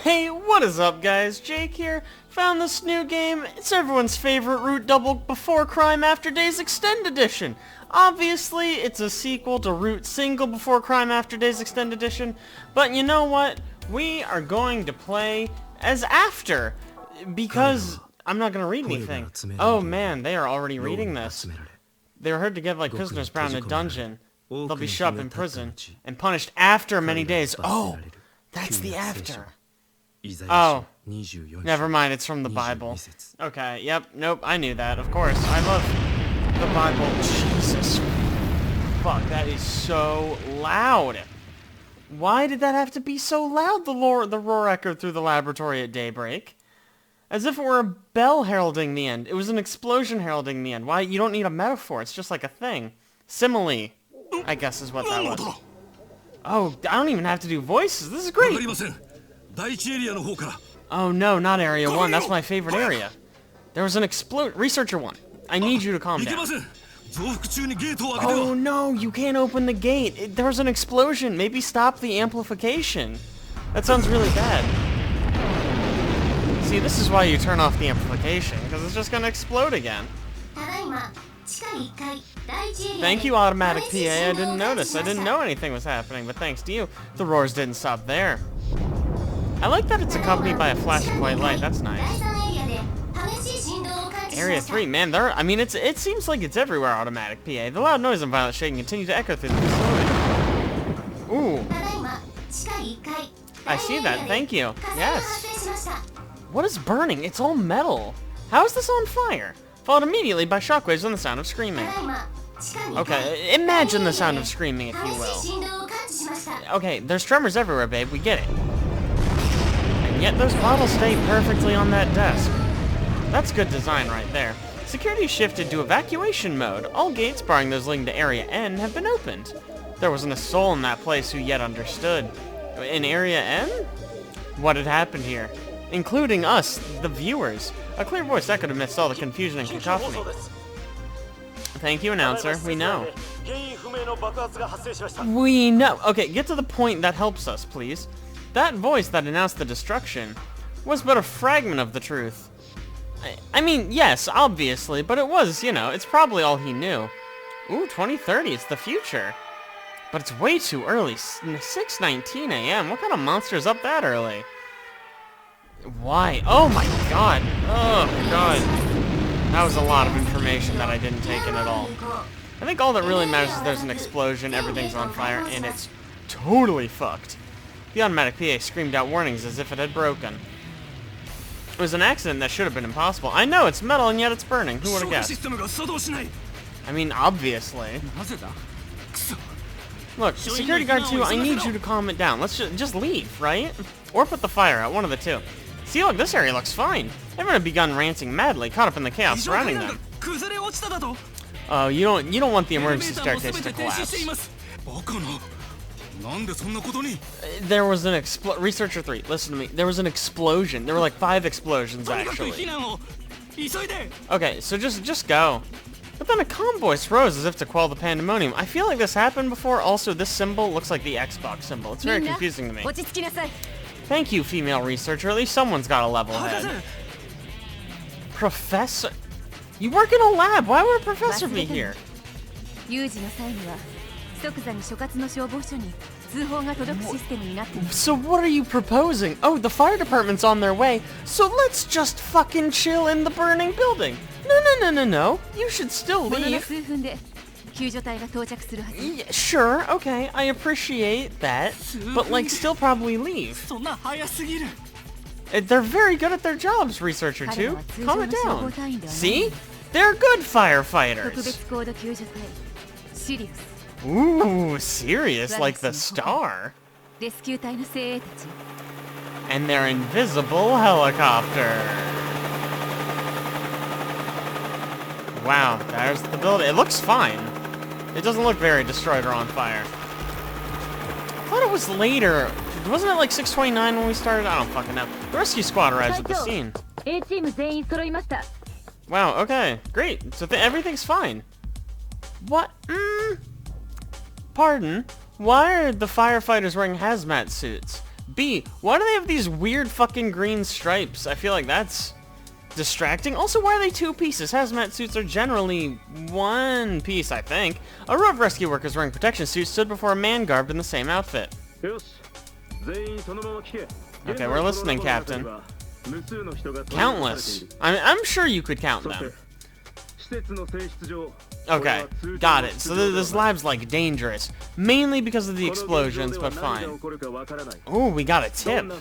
Hey, what is up guys? Jake here. Found this new game. It's everyone's favorite Root Double Before Crime After Days Xtend Edition. Obviously, it's a sequel to Root Single Before Crime After Days Xtend Edition, but you know what? We are going to play as After, because I'm not going to read anything. Oh man, they are already reading this. They were heard to get like prisoners bound in a dungeon. They'll be shut up in prison and punished after many days. Oh, that's the after. Oh, never mind, it's from the Bible. Okay, yep, nope, I knew that, of course. I love the Bible. Jesus. Fuck, that is so loud. Why did that have to be so loud, the roar echoed through the laboratory at daybreak? As if it were a bell heralding the end. It was an explosion heralding the end. Why? You don't need a metaphor, it's just like a thing. Simile, I guess is what that was. Oh, I don't even have to do voices, this is great! Oh no, not Area 1, that's my favorite area. There was an Researcher 1, I need you to calm down. Oh no, you can't open the gate. There was an explosion, maybe stop the amplification. That sounds really bad. See, this is why you turn off the amplification, because it's just gonna explode again. Thank you, Automatic PA, I didn't notice. I didn't know anything was happening, but thanks to you, the roars didn't stop there. I like that it's accompanied by a flashing white light, that's nice. Area 3, man, it seems like it's everywhere, Automatic PA. The loud noise and violent shaking continue to echo through the facility. Ooh. I see that, thank you. Yes. What is burning? It's all metal. How is this on fire? Followed immediately by shockwaves and the sound of screaming. Okay, imagine the sound of screaming, if you will. Okay, there's tremors everywhere, babe, we get it. And yet those bottles stay perfectly on that desk. That's good design right there. Security shifted to evacuation mode. All gates barring those leading to Area N have been opened. There wasn't a soul in that place who yet understood. In Area N? What had happened here? Including us, the viewers. A clear voice echoed amidst all the confusion and cacophony. Thank you, announcer. We know. We know. Okay, get to the point that helps us, please. That voice that announced the destruction was but a fragment of the truth. I mean, yes, obviously, but it was, you know, it's probably all he knew. Ooh, 2030, it's the future. But it's way too early. 6:19 a.m. What kind of monster is up that early? Why? Oh my god. Oh god. That was a lot of information that I didn't take in at all. I think all that really matters is there's an explosion, everything's on fire, and it's totally fucked. The Automatic PA screamed out warnings as if it had broken. It was an accident that should have been impossible. I know, it's metal and yet it's burning. Who would have guessed? I mean, obviously. Look, Security Guard 2, I need you to calm it down. Let's just leave, right? Or put the fire out, one of the two. See, look, this area looks fine. Everyone had begun ranting madly, caught up in the chaos surrounding them. Oh, you don't want the emergency staircase to collapse. There was an Researcher 3, listen to me. There was an explosion. There were like 5 explosions, actually. Okay, so just go. But then a calm voice rose as if to quell the pandemonium. I feel like this happened before. Also, this symbol looks like the Xbox symbol. It's very confusing to me. Thank you, female researcher. At least someone's got a level head. Professor? You work in a lab. Why would a professor be here? So what are you proposing? Oh, the fire department's on their way, so let's just fucking chill in the burning building. No. You should still leave. Yeah, sure, okay, I appreciate that, but like still probably leave. They're very good at their jobs, Researcher 2. Calm it down. See? They're good firefighters. Ooh, serious, like the star. And their invisible helicopter. Wow, there's the building. It looks fine. It doesn't look very destroyed or on fire. I thought it was later. Wasn't it like 6:29 when we started? I don't fucking know. The rescue squad arrives at the scene. Wow, okay, great. So everything's fine. What? Pardon? Why are the firefighters wearing hazmat suits? B, why do they have these weird fucking green stripes? I feel like that's distracting. Also, why are they two pieces? Hazmat suits are generally one piece, I think. A row of rescue workers wearing protection suits stood before a man garbed in the same outfit. Okay, we're listening, Captain. Countless. I'm sure you could count them. Okay, got it. So this lab's like dangerous, mainly because of the explosions, but fine. Ooh, we got a tip.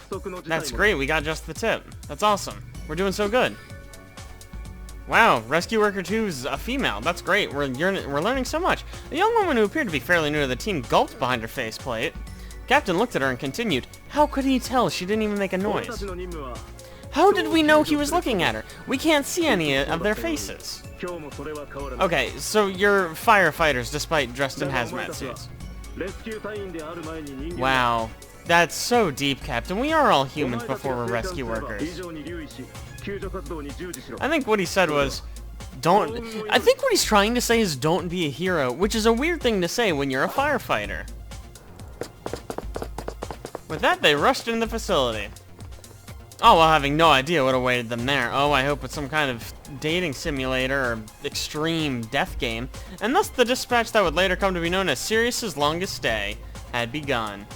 That's great, we got just the tip. That's awesome. We're doing so good. Wow, Rescue Worker 2's a female. That's great. We're learning so much. A young woman who appeared to be fairly new to the team gulped behind her faceplate. Captain looked at her and continued, how could he tell she didn't even make a noise? How did we know he was looking at her? We can't see any of their faces. Okay, so you're firefighters despite dressed in hazmat suits. Wow, that's so deep, Captain. We are all humans before we're rescue workers. I think what he said was, I think what he's trying to say is don't be a hero, which is a weird thing to say when you're a firefighter. With that, they rushed into the facility. Oh, well, having no idea what awaited them there. Oh, I hope it's some kind of dating simulator or extreme death game. And thus the dispatch that would later come to be known as Sirius's longest day had begun.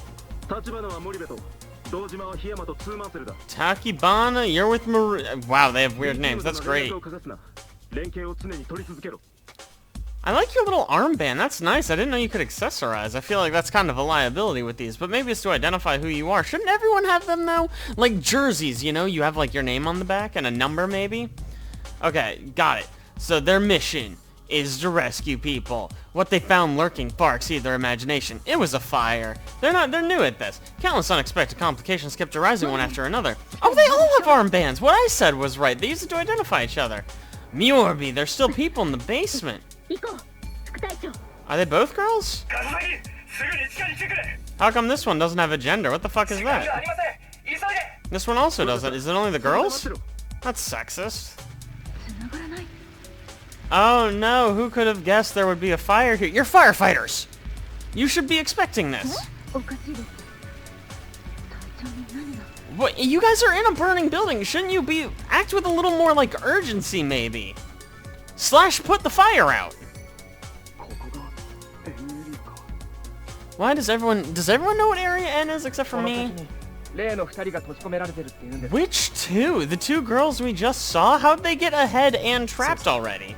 Takibana, you're with Marie. Wow, they have weird names. That's great. I like your little armband. That's nice. I didn't know you could accessorize. I feel like that's kind of a liability with these, but maybe it's to identify who you are. Shouldn't everyone have them, though? Like jerseys, you know? You have, like, your name on the back and a number, maybe? Okay, got it. So their mission is to rescue people. What they found lurking far exceeded their imagination. It was a fire. They're new at this. Countless unexpected complications kept arising one after another. Oh, they all have armbands. What I said was right. They used it to identify each other. Miorbi, there's still people in the basement. Are they both girls? How come this one doesn't have a gender? What the fuck is that? This one also doesn't. Is it only the girls? That's sexist. Oh no, who could have guessed there would be a fire here? You're firefighters! You should be expecting this. What? You guys are in a burning building. Shouldn't you act with a little more like urgency maybe? Slash put the fire out. Why does everyone know what Area N is except for me? Which two? The two girls we just saw? How'd they get ahead and trapped already?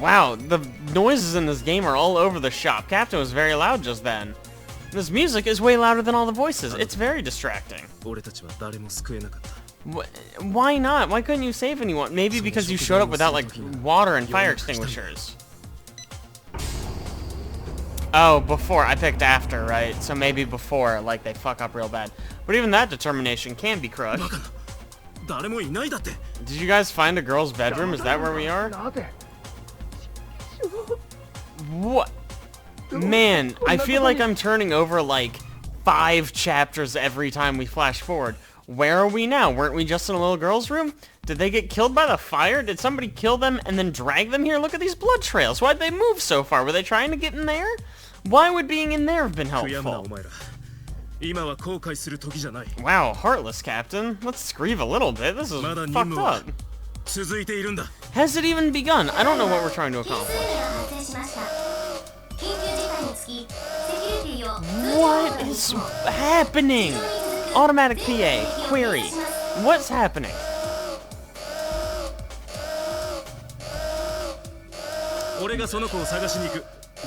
Wow, the noises in this game are all over the shop. Captain was very loud just then. This music is way louder than all the voices. It's very distracting. Why not? Why couldn't you save anyone? Maybe because you showed up without, like, water and fire extinguishers. Oh, before. I picked after, right? So maybe before, like, they fuck up real bad. But even that determination can be crushed. Did you guys find a girl's bedroom? Is that where we are? What? Man, I feel like I'm turning over, like, 5 chapters every time we flash forward. Where are we now? Weren't we just in a little girl's room? Did they get killed by the fire? Did somebody kill them and then drag them here? Look at these blood trails. Why'd they move so far? Were they trying to get in there? Why would being in there have been helpful? Wow, heartless, Captain. Let's grieve a little bit. This is fucked up. Has it even begun? I don't know what we're trying to accomplish. What is happening? Automatic PA. Query. What's happening?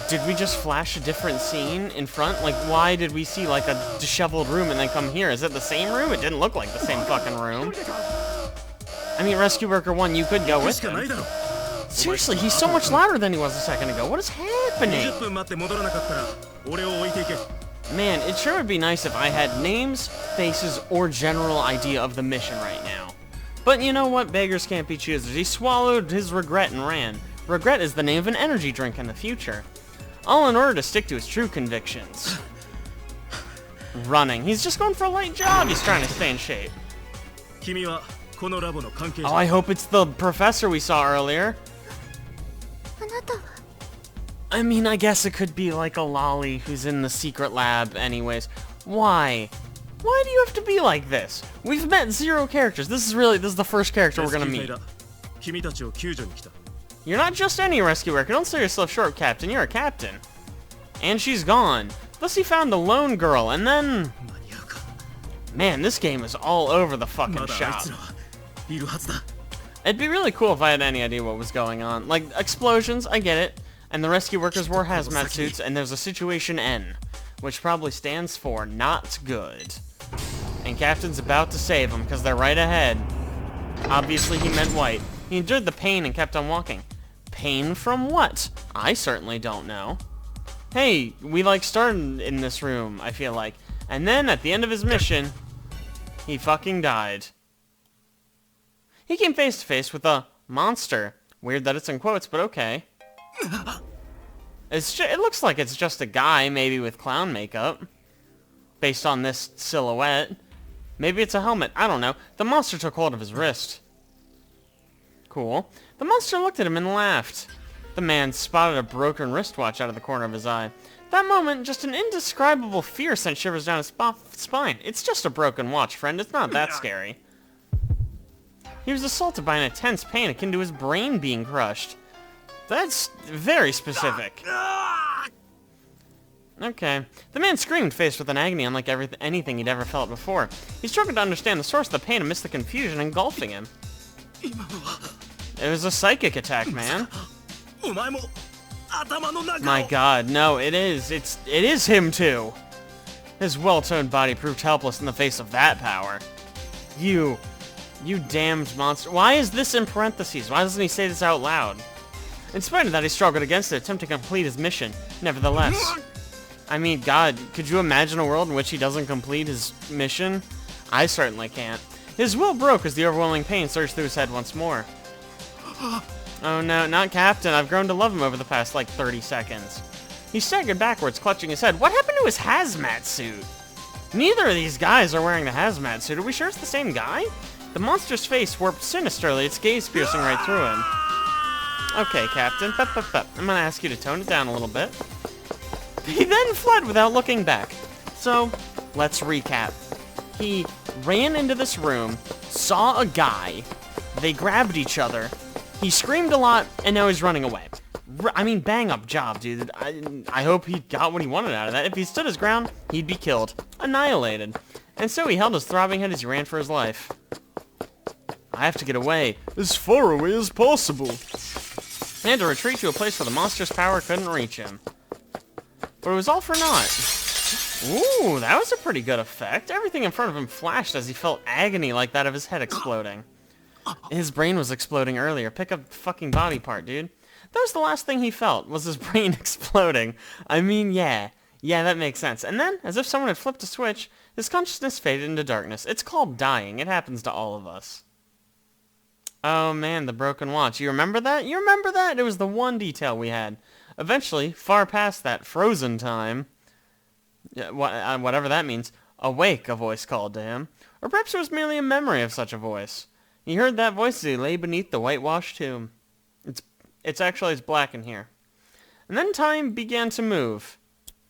Did we just flash a different scene in front? Like, why did we see, like, a disheveled room and then come here? Is it the same room? It didn't look like the same fucking room. I mean, Rescue Worker 1, you could go with him. Seriously, he's so much louder than he was a second ago. What is happening? Man, it sure would be nice if I had names, faces, or general idea of the mission right now. But you know what? Beggars can't be choosers. He swallowed his regret and ran. Regret is the name of an energy drink in the future. All in order to stick to his true convictions. Running. He's just going for a light jog. He's trying to stay in shape. Oh, I hope it's the professor we saw earlier. I mean, I guess it could be like a lolly who's in the secret lab anyways. Why? Why do you have to be like this? We've met 0 characters. This is the first character we're gonna meet. You're not just any rescue worker. Don't sell yourself short, Captain. You're a captain. And she's gone. Plus he found a lone girl, and then... Man, this game is all over the fucking shop. It'd be really cool if I had any idea what was going on. Like, explosions, I get it. And the rescue workers wore hazmat suits, and there's a situation N, which probably stands for not good. And Captain's about to save them, because they're right ahead. Obviously he meant white. He endured the pain and kept on walking. Pain from what? I certainly don't know. Hey, we like started in this room, I feel like. And then, at the end of his mission, he fucking died. He came face to face with a monster. Weird that it's in quotes, but okay. It looks like it's just a guy, maybe with clown makeup. Based on this silhouette. Maybe it's a helmet, I don't know. The monster took hold of his wrist. Cool. The monster looked at him and laughed. The man spotted a broken wristwatch out of the corner of his eye. That moment, just an indescribable fear sent shivers down his spine. It's just a broken watch, friend. It's not that scary. He was assaulted by an intense pain akin to his brain being crushed. That's very specific. Okay. The man screamed, faced with an agony unlike anything he'd ever felt before. He struggled to understand the source of the pain amidst the confusion engulfing him. It was a psychic attack, man. My god, no, it is. It is him too. His well-toned body proved helpless in the face of that power. You damned monster. Why is this in parentheses? Why doesn't he say this out loud? In spite of that, he struggled against it, attempting to complete his mission. Nevertheless, I mean, God, could you imagine a world in which he doesn't complete his mission? I certainly can't. His will broke as the overwhelming pain surged through his head once more. Oh no, not Captain. I've grown to love him over the past, like, 30 seconds. He staggered backwards, clutching his head. What happened to his hazmat suit? Neither of these guys are wearing the hazmat suit. Are we sure it's the same guy? The monster's face warped sinisterly, its gaze piercing right through him. Okay, Captain. I'm gonna ask you to tone it down a little bit. He then fled without looking back. So, let's recap. He ran into this room, saw a guy, they grabbed each other, he screamed a lot, and now he's running away. I mean, bang up job, dude. I hope he got what he wanted out of that. If he stood his ground, he'd be killed. Annihilated. And so he held his throbbing head as he ran for his life. I have to get away. As far away as possible. He had to retreat to a place where the monster's power couldn't reach him. But it was all for naught. Ooh, that was a pretty good effect. Everything in front of him flashed as he felt agony like that of his head exploding. His brain was exploding earlier. Pick up the fucking body part, dude. That was the last thing he felt, was his brain exploding. I mean, yeah. Yeah, that makes sense. And then, as if someone had flipped a switch, his consciousness faded into darkness. It's called dying. It happens to all of us. Oh man, the broken watch. You remember that? You remember that? It was the one detail we had. Eventually, far past that frozen time, whatever that means, awake, a voice called to him. Or perhaps it was merely a memory of such a voice. He heard that voice as he lay beneath the whitewashed tomb. It's black in here. And then time began to move.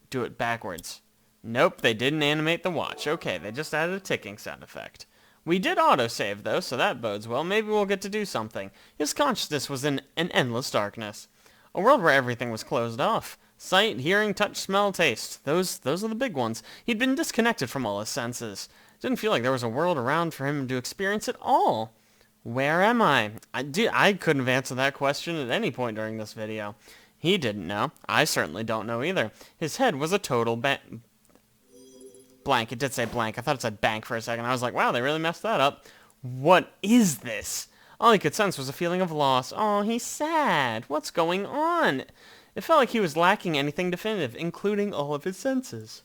Do it backwards. Nope, they didn't animate the watch. Okay, they just added a ticking sound effect. We did autosave, though, so that bodes well. Maybe we'll get to do something. His consciousness was in an endless darkness. A world where everything was closed off. Sight, hearing, touch, smell, taste. Those are the big ones. He'd been disconnected from all his senses. Didn't feel like there was a world around for him to experience at all. Where am I? I couldn't have answered that question at any point during this video. He didn't know. I certainly don't know either. His head was a total blank. It did say blank. I thought it said bank for a second. I was like, wow, they really messed that up. What is this? All he could sense was a feeling of loss. Oh, he's sad. What's going on? It felt like he was lacking anything definitive, including all of his senses.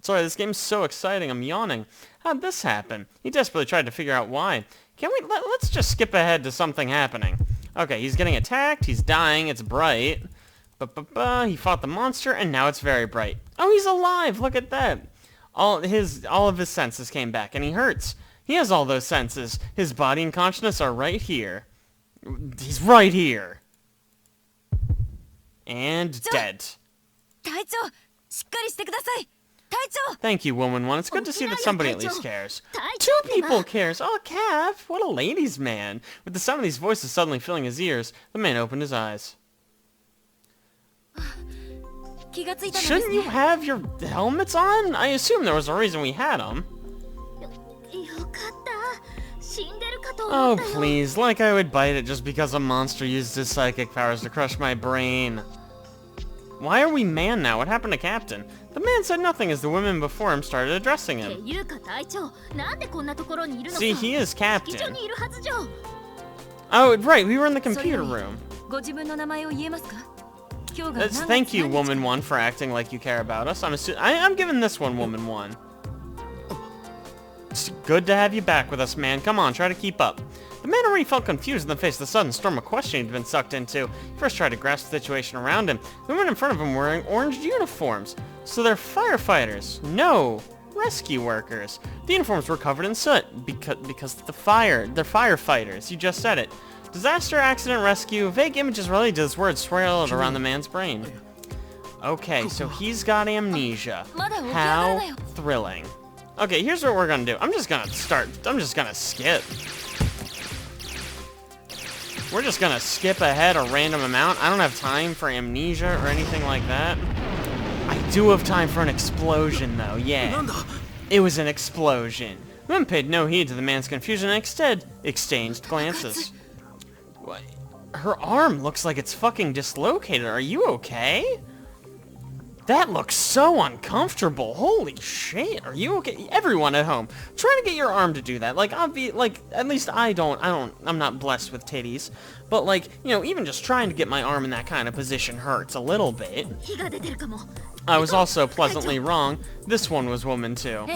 Sorry, this game's so exciting, I'm yawning. How'd this happen? He desperately tried to figure out why. Let's just skip ahead to something happening. Okay, he's getting attacked, he's dying, it's bright. He fought the monster, and now it's very bright. Oh, he's alive, look at that. All of his senses came back, and he hurts. He has all those senses. His body and consciousness are right here. He's right here. And dead. Thank you, Woman 1. It's good to see that somebody at least cares. 2 people cares. Oh, Cap, what a ladies' man. With the sound of these voices suddenly filling his ears, the man opened his eyes. Shouldn't you have your helmets on? I assume there was a reason we had them. Oh, please, like I would bite it just because a monster used his psychic powers to crush my brain. Why are we man now? What happened to Captain? The man said nothing as the women before him started addressing him. See, he is Captain. Oh, right, we were in the computer room. Thank you, Woman 1, for acting like you care about us. I'm giving this one Woman 1. It's good to have you back with us, man. Come on, try to keep up. The man already felt confused in the face of the sudden storm of questioning he'd been sucked into. He first tried to grasp the situation around him. The women in front of him were wearing orange uniforms. So they're firefighters. No, rescue workers. The uniforms were covered in soot because of the fire. They're firefighters. You just said it. Disaster, accident, rescue. Vague images related to this word swirled around the man's brain. Okay, so he's got amnesia. How thrilling. Okay, here's what we're gonna do. I'm just gonna skip. We're just gonna skip ahead a random amount. I don't have time for amnesia or anything like that. I do have time for an explosion, though, yeah. It was an explosion. The woman paid no heed to the man's confusion and instead exchanged glances. What? Her arm looks like it's fucking dislocated. Are you okay? That looks so uncomfortable. Holy shit. Are you okay? Everyone at home, try to get your arm to do that. Like, at least I'm not blessed with titties. But like, you know, even just trying to get my arm in that kind of position hurts a little bit. I was also pleasantly wrong. This one was Woman 2.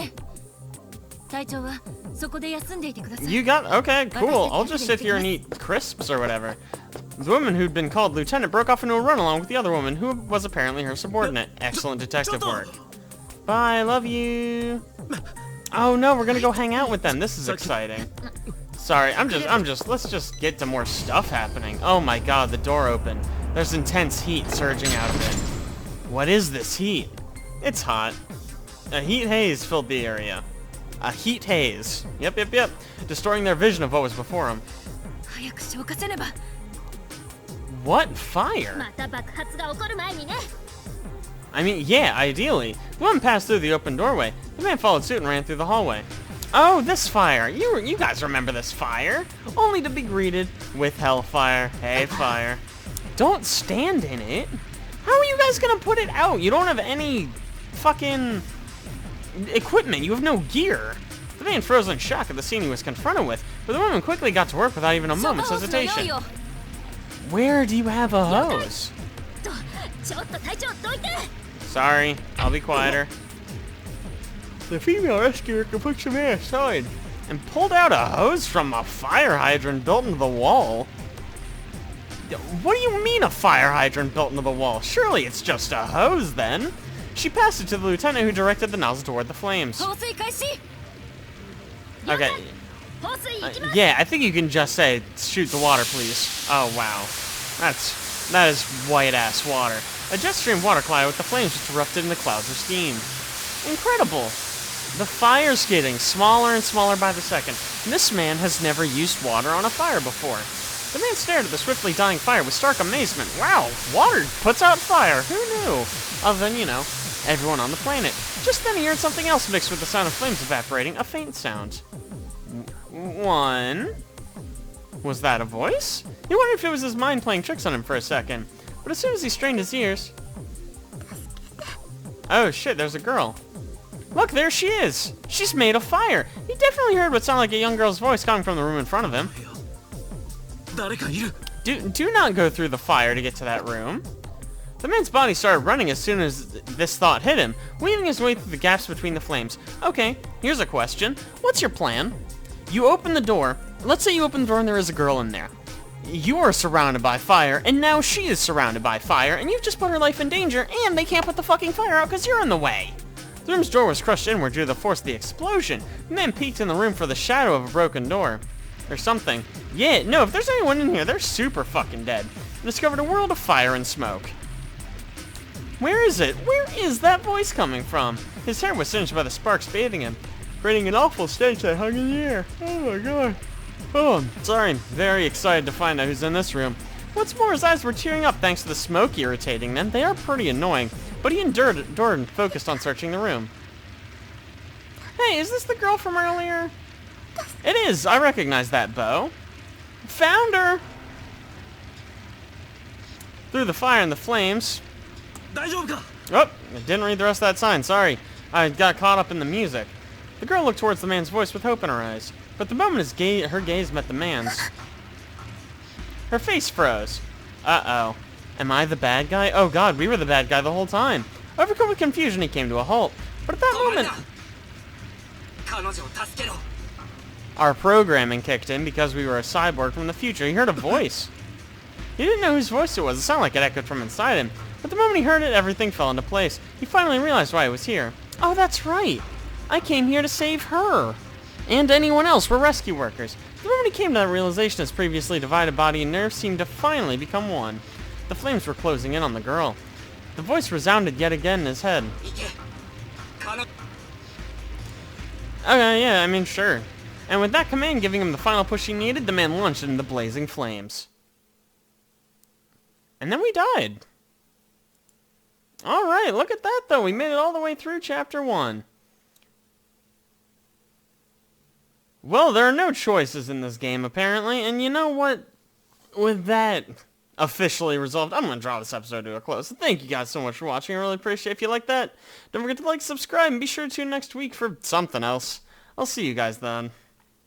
You got, okay, cool. I'll just sit here and eat crisps or whatever. The woman who'd been called Lieutenant broke off into a run along with the other woman, who was apparently her subordinate. Excellent detective work. Bye, love you. Oh no, we're gonna go hang out with them. This is exciting. Sorry, let's just get to more stuff happening. Oh my god, the door opened. There's intense heat surging out of it. What is this heat? It's hot. A heat haze filled the area. A heat haze. Yep. Destroying their vision of what was before them. What? Fire? I mean, yeah, ideally. The woman passed through the open doorway. The man followed suit and ran through the hallway. Oh, this fire. You guys remember this fire? Only to be greeted with hellfire. Hey, fire. Don't stand in it. How are you guys gonna put it out? You don't have any fucking equipment. You have no gear. The man froze in shock at the scene he was confronted with, but the woman quickly got to work without even a moment's hesitation. Where do you have a hose? Sorry, I'll be quieter. The female rescuer can push the man aside and pulled out a hose from a fire hydrant built into the wall. What do you mean a fire hydrant built into the wall? Surely it's just a hose then. She passed it to the lieutenant who directed the nozzle toward the flames. Okay. Yeah, I think you can just say, shoot the water, please. Oh, wow. That is white-ass water. A jet stream of water collided with the flames which erupted in the clouds of steam. Incredible. The fire's getting smaller and smaller by the second. This man has never used water on a fire before. The man stared at the swiftly dying fire with stark amazement. Wow, water puts out fire. Who knew? Other than, you know, everyone on the planet. Just then he heard something else mixed with the sound of flames evaporating, a faint sound. One. Was that a voice? He wondered if it was his mind playing tricks on him for a second. But as soon as he strained his ears... Oh shit, there's a girl. Look, there she is. She's made of fire. He definitely heard what sounded like a young girl's voice coming from the room in front of him. Do not go through the fire to get to that room. The man's body started running as soon as this thought hit him, weaving his way through the gaps between the flames. Okay, here's a question. What's your plan? You open the door. Let's say you open the door and there is a girl in there. You are surrounded by fire, and now she is surrounded by fire, and you've just put her life in danger, and they can't put the fucking fire out because you're in the way. The room's door was crushed inward due to the force of the explosion. The man peeked in the room for the shadow of a broken door. Or something. Yeah, no, if there's anyone in here, they're super fucking dead. And discovered a world of fire and smoke. Where is it? Where is that voice coming from? His hair was singed by the sparks bathing him, creating an awful stench that hung in the air. Oh my god. Oh, sorry. Very excited to find out who's in this room. What's more, his eyes were tearing up thanks to the smoke irritating them. They are pretty annoying, but he endured and focused on searching the room. Hey, is this the girl from earlier? It is. I recognize that bow. Found her! Through the fire and the flames. Oh, I didn't read the rest of that sign. Sorry. I got caught up in the music. The girl looked towards the man's voice with hope in her eyes. But the moment her gaze met the man's, her face froze. Uh-oh. Am I the bad guy? Oh god, we were the bad guy the whole time. Overcome with confusion, he came to a halt. But at that moment, our programming kicked in because we were a cyborg from the future. He heard a voice. He didn't know whose voice it was. It sounded like it echoed from inside him. But the moment he heard it, everything fell into place. He finally realized why he was here. Oh, that's right. I came here to save her. And anyone else. We're rescue workers. The moment he came to that realization, his previously divided body and nerves seemed to finally become one. The flames were closing in on the girl. The voice resounded yet again in his head. Okay, yeah, I mean, sure. And with that command giving him the final push he needed, the man launched into the blazing flames. And then we died. Alright, look at that though. We made it all the way through Chapter 1. Well, there are no choices in this game, apparently. And you know what? With that officially resolved, I'm going to draw this episode to a close. So thank you guys so much for watching. I really appreciate it. If you like that, don't forget to like, subscribe, and be sure to tune next week for something else. I'll see you guys then.